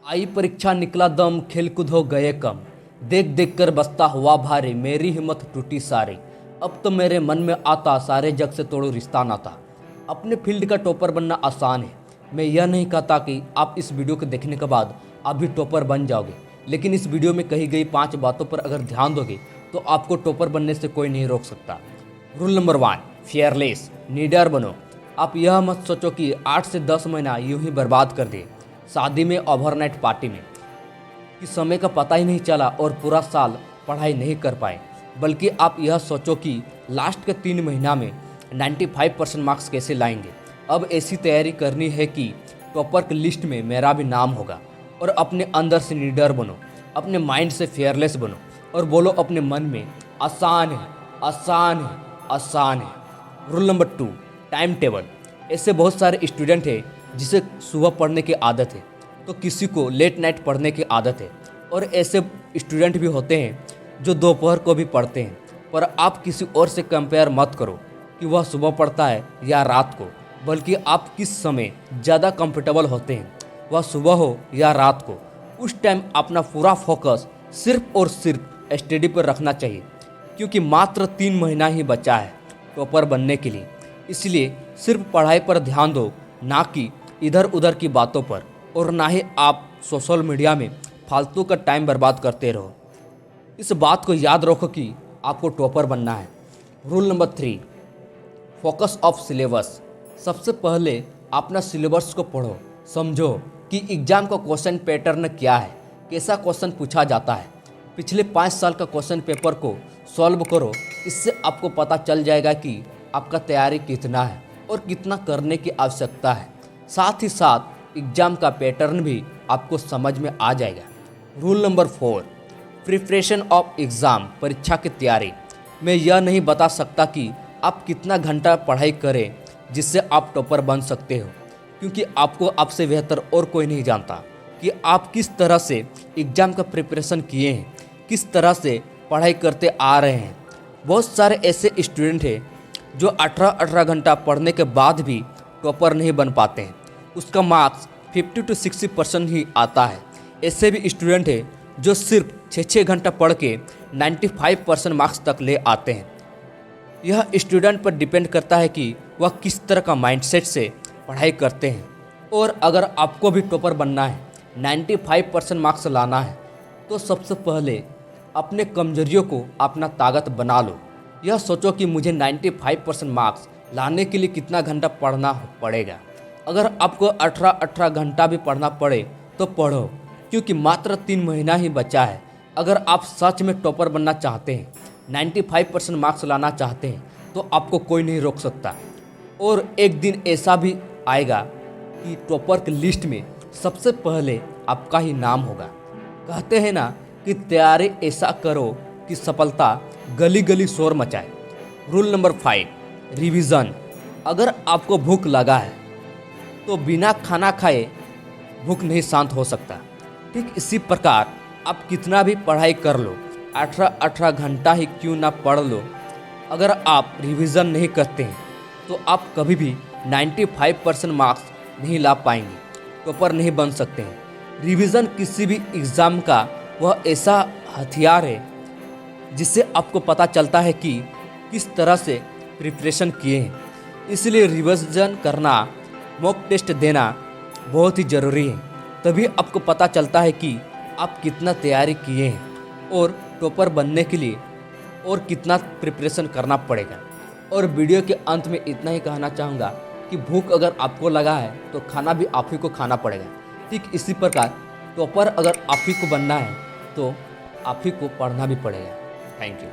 आई परीक्षा निकला दम, खेल कूद हो गए कम। देख देख कर बस्ता हुआ भारी, मेरी हिम्मत टूटी सारी। अब तो मेरे मन में आता, सारे जग से तोड़ो रिश्ता नाता। अपने फील्ड का टॉपर बनना आसान है। मैं यह नहीं कहता कि आप इस वीडियो को देखने के बाद आप भी टॉपर बन जाओगे, लेकिन इस वीडियो में कही गई 5 बातों पर अगर ध्यान दोगे तो आपको टॉपर बनने से कोई नहीं रोक सकता। रूल नंबर 1, फेयरलेस, निडर बनो। आप यह मत सोचो कि 8 से 10 महीना यूं ही बर्बाद कर दिए, शादी में, ओवरनाइट पार्टी में, कि समय का पता ही नहीं चला और पूरा साल पढ़ाई नहीं कर पाए। बल्कि आप यह सोचो कि लास्ट के 3 महीना में 95% मार्क्स कैसे लाएंगे। अब ऐसी तैयारी करनी है कि टॉपर की लिस्ट में मेरा भी नाम होगा। और अपने अंदर से निडर बनो, अपने माइंड से फेयरलेस बनो और बोलो अपने मन में, आसान है, आसान है, आसान है। Rule number 2, time table. ऐसे बहुत सारे स्टूडेंट हैं जिसे सुबह पढ़ने की आदत है, तो किसी को लेट नाइट पढ़ने की आदत है, और ऐसे स्टूडेंट भी होते हैं जो दोपहर को भी पढ़ते हैं। पर आप किसी और से कंपेयर मत करो कि वह सुबह पढ़ता है या रात को, बल्कि आप किस समय ज़्यादा कंफर्टेबल होते हैं, वह सुबह हो या रात को, उस टाइम अपना पूरा फोकस सिर्फ और सिर्फ स्टडी पर रखना चाहिए। क्योंकि मात्र 3 महीना ही बचा है टॉपर बनने के लिए। इसलिए सिर्फ पढ़ाई पर ध्यान दो, ना कि इधर उधर की बातों पर, और ना ही आप सोशल मीडिया में फालतू का टाइम बर्बाद करते रहो। इस बात को याद रखो कि आपको टॉपर बनना है। Rule number 3, focus of syllabus. सबसे पहले अपना सिलेबस को पढ़ो, समझो कि एग्जाम का क्वेश्चन पैटर्न क्या है, कैसा क्वेश्चन पूछा जाता है। पिछले 5 साल का क्वेश्चन पेपर को सॉल्व करो। इससे आपको पता चल जाएगा कि आपका तैयारी कितना है और कितना करने की आवश्यकता है। साथ ही साथ एग्जाम का पैटर्न भी आपको समझ में आ जाएगा। Rule number 4, preparation of exam, परीक्षा की तैयारी। मैं यह नहीं बता सकता कि आप कितना घंटा पढ़ाई करें जिससे आप टॉपर बन सकते हो, क्योंकि आपको आपसे बेहतर और कोई नहीं जानता कि आप किस तरह से एग्ज़ाम का प्रिपरेशन किए हैं, किस तरह से पढ़ाई करते आ रहे हैं। बहुत सारे ऐसे स्टूडेंट हैं जो 18 घंटा पढ़ने के बाद भी टॉपर नहीं बन पाते हैं, उसका मार्क्स 50 to 60% ही आता है। ऐसे भी स्टूडेंट हैं जो सिर्फ 6 घंटा पढ़ के 95% मार्क्स तक ले आते हैं। यह स्टूडेंट पर डिपेंड करता है कि वह किस तरह का माइंडसेट से पढ़ाई करते हैं। और अगर आपको भी टॉपर बनना है, 95% मार्क्स लाना है, तो सबसे पहले अपने कमजोरियों को अपना ताकत बना लो। यह सोचो कि मुझे 95% मार्क्स लाने के लिए कितना घंटा पढ़ना पड़ेगा। अगर आपको 18 घंटा भी पढ़ना पड़े तो पढ़ो, क्योंकि मात्र 3 महीना ही बचा है। अगर आप सच में टॉपर बनना चाहते हैं, 95% मार्क्स लाना चाहते हैं, तो आपको कोई नहीं रोक सकता। और एक दिन ऐसा भी आएगा कि टॉपर की लिस्ट में सबसे पहले आपका ही नाम होगा। कहते हैं ना कि तैयारी ऐसा करो कि सफलता गली गली शोर मचाए। Rule number 5, revision. अगर आपको भूख लगा है तो बिना खाना खाए भूख नहीं शांत हो सकता। ठीक इसी प्रकार आप कितना भी पढ़ाई कर लो, 18 घंटा ही क्यों ना पढ़ लो, अगर आप रिवीजन नहीं करते हैं तो आप कभी भी 95% मार्क्स नहीं ला पाएंगे, टॉपर नहीं बन सकते हैं। रिवीजन किसी भी एग्ज़ाम का वह ऐसा हथियार है जिससे आपको पता चलता है कि किस तरह से प्रिपरेशन किए हैं। इसलिए रिवीजन करना, मॉक टेस्ट देना बहुत ही ज़रूरी है। तभी आपको पता चलता है कि आप कितना तैयारी किए हैं और टॉपर बनने के लिए और कितना प्रिपरेशन करना पड़ेगा। और वीडियो के अंत में इतना ही कहना चाहूँगा कि भूख अगर आपको लगा है तो खाना भी आप ही को खाना पड़ेगा। ठीक इसी प्रकार टॉपर अगर आप ही को बनना है तो आप ही को पढ़ना भी पड़ेगा। Thank you.